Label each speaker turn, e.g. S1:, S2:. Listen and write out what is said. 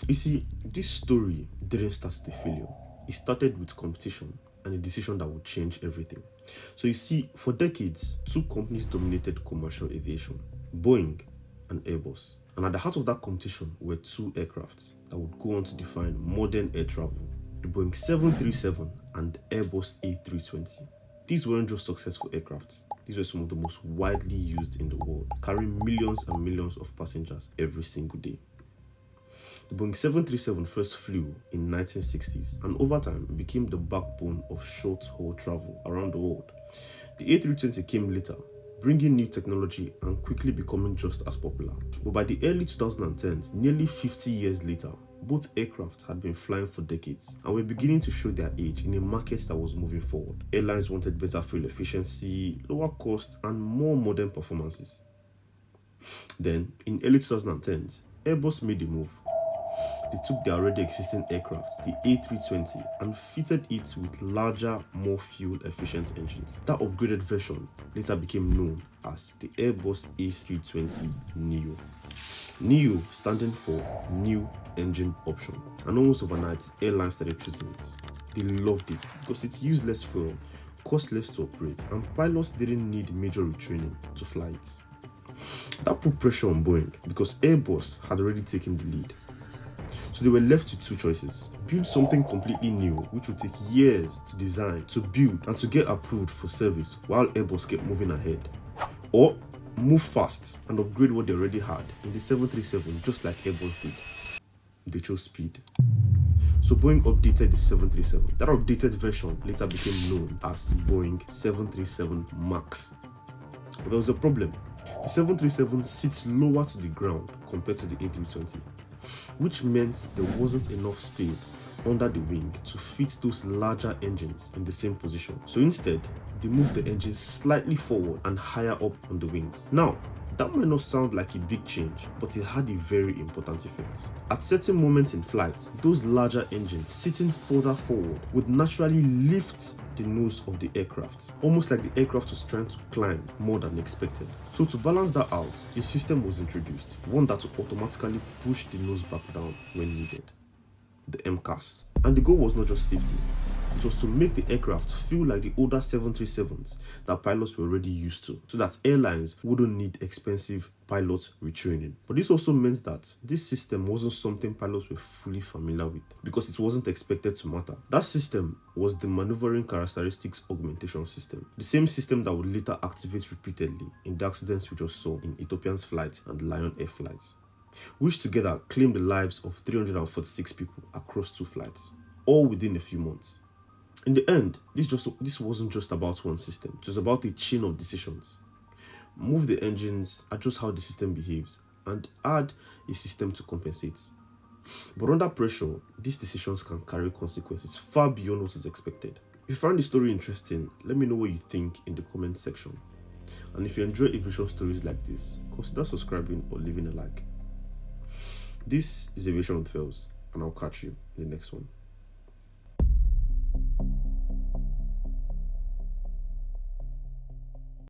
S1: You see, this story didn't start with a failure. It started with competition and a decision that would change everything. So you see, for decades, two companies dominated commercial aviation, Boeing and Airbus. And at the heart of that competition were two aircrafts that would go on to define modern air travel, the Boeing 737 and Airbus A320. These weren't just successful aircrafts. These were some of the most widely used in the world, carrying millions and millions of passengers every single day. The Boeing 737 first flew in 1960s and over time became the backbone of short-haul travel around the world. The A320 came later, bringing new technology and quickly becoming just as popular. But by the early 2010s, nearly 50 years later, both aircraft had been flying for decades and were beginning to show their age in a market that was moving forward. Airlines wanted better fuel efficiency, lower costs, and more modern performances. Then, in early 2010s, Airbus made a move. They took their already existing aircraft, the A320, and fitted it with larger, more fuel-efficient engines. That upgraded version later became known as the Airbus A320 Neo. Neo standing for New Engine Option. And almost overnight, airlines started choosing it. They loved it because it used less fuel, cost less to operate, and pilots didn't need major retraining to fly it. That put pressure on Boeing because Airbus had already taken the lead. So they were left with two choices: build something completely new, which would take years to design, to build, and to get approved for service while Airbus kept moving ahead, or move fast and upgrade what they already had in the 737 just like Airbus did. They chose speed. So Boeing updated the 737. That updated version later became known as Boeing 737 MAX. But there was a problem. The 737 sits lower to the ground compared to the A320, which meant there wasn't enough space under the wing to fit those larger engines in the same position. So instead, they moved the engines slightly forward and higher up on the wings. Now, that might not sound like a big change, but it had a very important effect. At certain moments in flight, those larger engines sitting further forward would naturally lift the nose of the aircraft, almost like the aircraft was trying to climb more than expected. So to balance that out, a system was introduced, one that would automatically push the nose back down when needed, the MCAS. And the goal was not just safety, it was to make the aircraft feel like the older 737s that pilots were already used to, so that airlines wouldn't need expensive pilot retraining. But this also meant that this system wasn't something pilots were fully familiar with, because it wasn't expected to matter. That system was the Maneuvering Characteristics Augmentation System, the same system that would later activate repeatedly in the accidents we just saw in Ethiopian's flight and Lion Air flights, which together claimed the lives of 346 people across two flights, all within a few months. In the end, this wasn't just about one system. It was about a chain of decisions. Move the engines, adjust how the system behaves, and add a system to compensate. But under pressure, these decisions can carry consequences far beyond what is expected. If you found the story interesting, let me know what you think in the comment section. And if you enjoy aviation stories like this, consider subscribing or leaving a like. This is Aviation with Fails, and I'll catch you in the next one.